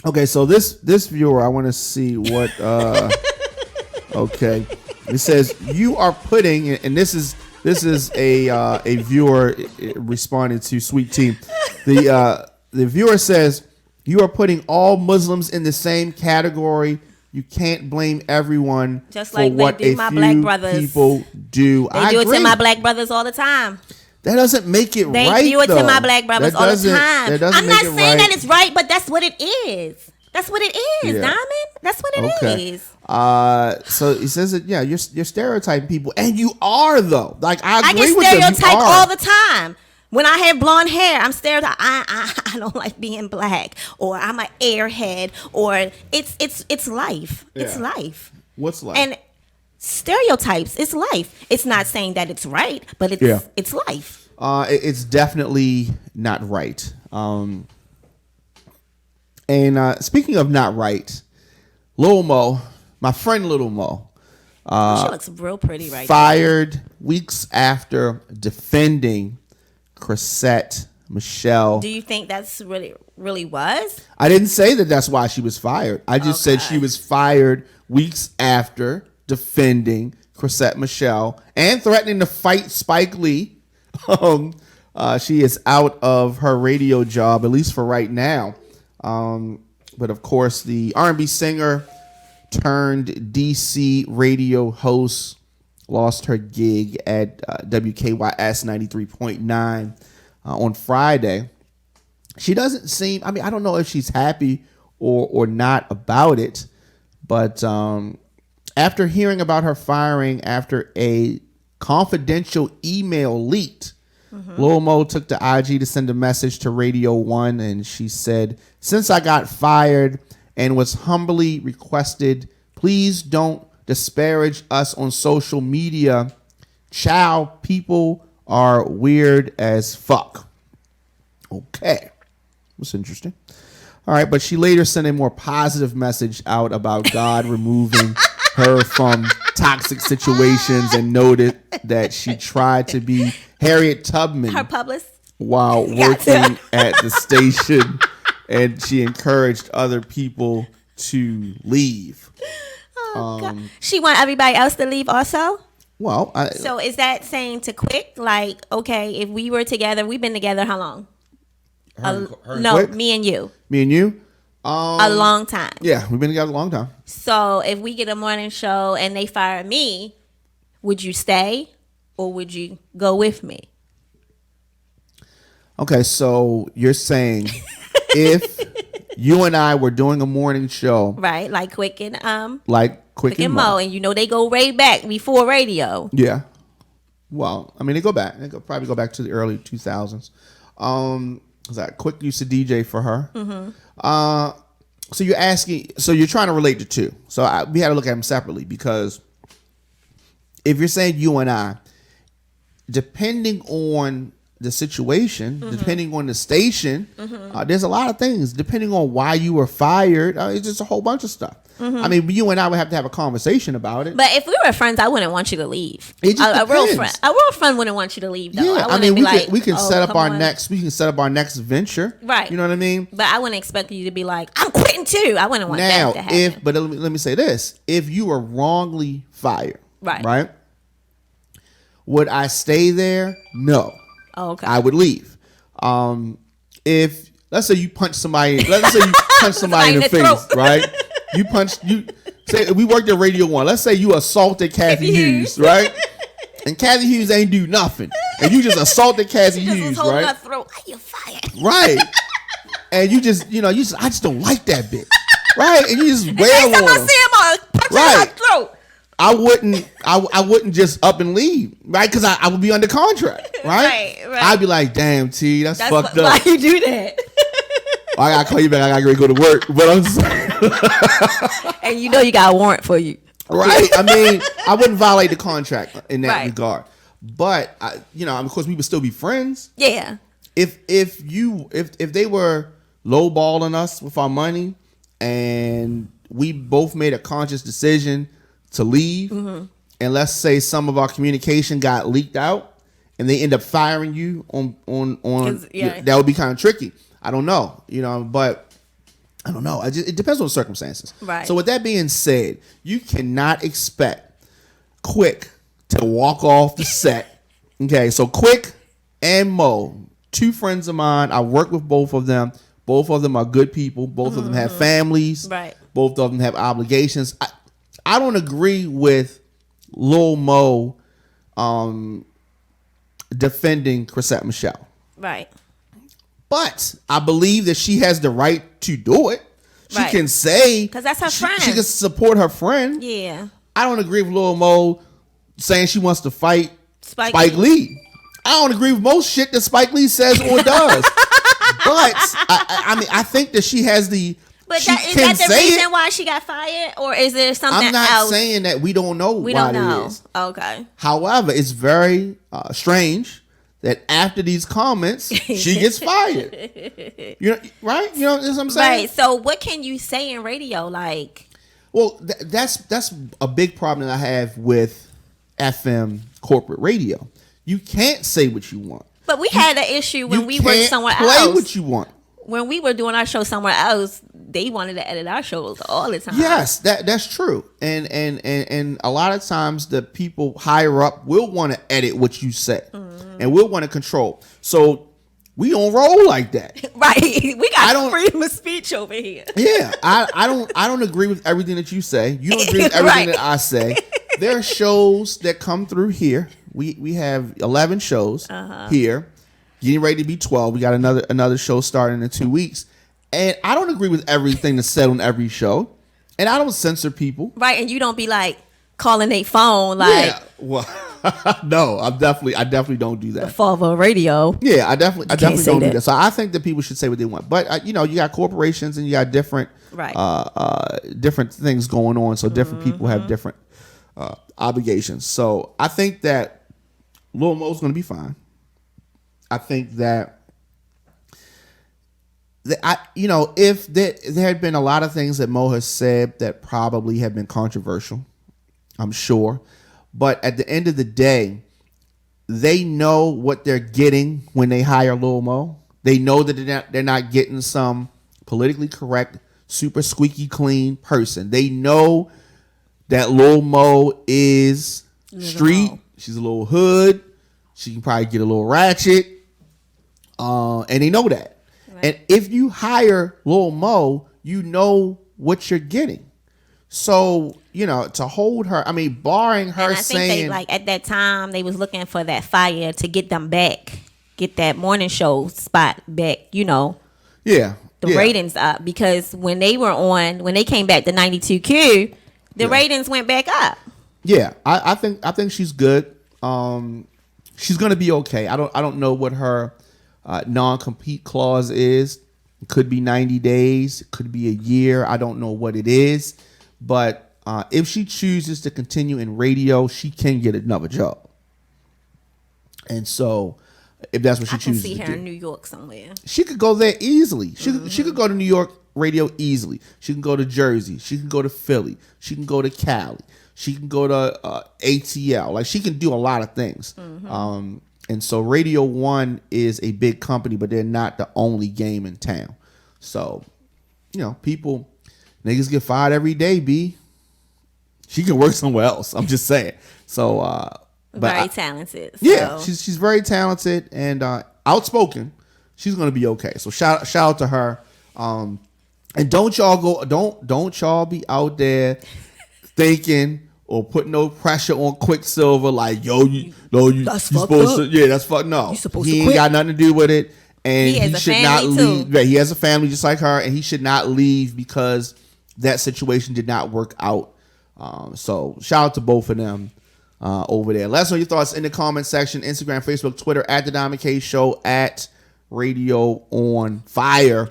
Okay, so this viewer, I want to see what. Okay, it says you are putting, and this is a viewer responding to Sweet Tea. The viewer says you are putting all Muslims in the same category. You can't blame everyone just for like what they do a my few black brothers. people do. They do it to my black brothers all the time. That doesn't make it they right. They do it though. to my black brothers all the time. I'm not saying right. that it's right, but that's what it is. That's what it is, Diamond. That's what it is. So he says that you're stereotyping people, and you are though. Like I agree with get stereotyped all the time. When I have blonde hair, I'm stereotyped. I don't like being black, or I'm an airhead, or it's life. Yeah. It's life. What's life? And stereotypes. It's life. It's not saying that it's right, but it's life. It's definitely not right. And speaking of not right, Lil Mo, my friend Lil Mo, she looks real pretty right now. Fired weeks after defending Chrisette Michele. Do you think that's really was? I didn't say that that's why she was fired. I just said she was fired weeks after defending Chrisette Michele and threatening to fight Spike Lee. She is out of her radio job, at least for right now. But of course, the R&B singer turned DC radio host lost her gig at WKYS 93.9 on Friday. She doesn't seem, I don't know if she's happy or not about it, but after hearing about her firing after a confidential email leaked, Lil Mo took to IG to send a message to Radio 1, and she said, "Since I got fired and was humbly requested, please don't disparage us on social media. Child, people are weird as fuck." Okay. That's interesting. All right, but she later sent a more positive message out about God removing her from toxic situations and noted that she tried to be Harriet Tubman, her publicist, while working at the station, and she encouraged other people to leave. God. She want everybody else to leave also? Well, so is that saying to quit? Like, okay, if we were together, we've been together how long? Me and you. Me and you? A long time. Yeah, we've been together a long time. So if we get a morning show and they fire me, would you stay or would you go with me? Okay, so you're saying if you and I were doing a morning show, right? Like Quick and Quick and Mo, and you know they go way back before radio. Yeah. Well, I mean they go back. They probably go back to the early 2000s. That Quick used to DJ for her. Mm-hmm. So you're asking, so you're trying to relate the two. So we had to look at them separately, because if you're saying you and I, depending on the situation, depending on the station, there's a lot of things. Depending on why you were fired, it's just a whole bunch of stuff. I mean, you and I would have to have a conversation about it. But if we were friends, I wouldn't want you to leave. It just a real friend wouldn't want you to leave, though. Yeah, I mean, we can set up our next. We can set up our next venture. Right. You know what I mean? But I wouldn't expect you to be like, I'm quitting too. I wouldn't want that to happen. But let me say this: if you were wrongly fired, right, would I stay there? No. Oh, okay. I would leave. If let's say you punch somebody, in the face, right? You say we worked at Radio 1. Let's say you assaulted Kathy Hughes, right? And Kathy Hughes ain't do nothing, and you just assaulted Kathy Hughes, right? Her throat. You're fired. Right. And I just don't like that bitch, right? And you just wail on her. Right. Throat. I wouldn't just up and leave, right? Because I would be under contract, right? Right. I'd be like, damn, T, that's fucked up. Why you do that? I gotta call you back. I gotta go to work. But I'm saying, and you know you got a warrant for you, right? I mean, I wouldn't violate the contract in that regard. But of course, we would still be friends. Yeah. If they were lowballing us with our money, and we both made a conscious decision to leave, and let's say some of our communication got leaked out, and they end up firing you on that would be kind of tricky. I don't know, but I don't know. It depends on the circumstances. Right. So with that being said, you cannot expect Quick to walk off the set. Okay, so Quick and Mo, two friends of mine. I work with both of them. Both of them are good people. Both of them have families. Right. Both of them have obligations. I don't agree with Lil Mo defending Chrisette Michele. Right. But I believe that she has the right to do it. She can say, because that's her friend. She can support her friend. Yeah. I don't agree with Lil Mo saying she wants to fight Spike Lee. I don't agree with most shit that Spike Lee says or does. But I mean, I think that she has the. But is that the reason why she got fired, or is there something else? I'm not saying that we don't know why it is. Okay. However, it's very strange that after these comments, she gets fired. You know, right? You know what I'm saying? Right. So what can you say in radio? Like, well, that's a big problem that I have with FM corporate radio. You can't say what you want. But we had an issue when we were somewhere else. Play what you want. When we were doing our show somewhere else, they wanted to edit our shows all the time. Yes, that's true. And a lot of times the people higher up will want to edit what you say. And we'll want to control. So we don't roll like that. Right. We got freedom of speech over here. Yeah. I don't agree with everything that you say. You don't agree with everything that I say. There are shows that come through here. We have 11 shows here. Getting ready to be 12. We got another show starting in 2 weeks. And I don't agree with everything that's said on every show. And I don't censor people. Right, and you don't be like calling their phone like, yeah, well, no, I definitely don't do that. Father radio. Yeah, I definitely don't do that. So I think that people should say what they want. But you got corporations and you got different different things going on. So different people have different obligations. So I think that Lil Mo's going to be fine. I think that if there had been a lot of things that Mo has said that probably have been controversial, I'm sure. But at the end of the day, they know what they're getting when they hire Lil Mo. They know that they're not getting some politically correct, super squeaky clean person. They know that Lil Mo is street. She's a little hood. She can probably get a little ratchet. And they know that. Right. And if you hire Lil Mo, you know what you're getting. So, to hold her, I mean, barring her and I think they, at that time, they was looking for that fire to get them back, get that morning show spot back, Yeah. The ratings up. Because when they came back to 92Q, the ratings went back up. Yeah, I think she's good. She's gonna be okay. I don't know what her non-compete clause is. It could be 90 days. It could be a year. I don't know what it is. But if she chooses to continue in radio, she can get another job. And so, if that's what she chooses to do, I can see her in New York somewhere. She could go there easily. She could go to New York radio easily. She can go to Jersey. She can go to Philly. She can go to Cali. She can go to ATL. Like, she can do a lot of things. And so Radio One is a big company, but they're not the only game in town. So, niggas get fired every day, B. She can work somewhere else. I'm just saying. So, very talented. So. Yeah, she's very talented and outspoken. She's gonna be okay. So shout out to her. And don't y'all be out there thinking or put no pressure on Quicksilver like, you supposed to. Yeah, that's fuck. No, he ain't got nothing to do with it. And he should not leave. Yeah, he has a family just like her, and he should not leave because that situation did not work out. So shout out to both of them over there. Let us know your thoughts in the comment section. Instagram, Facebook, Twitter, at The Diamond K Show, at Radio on Fire.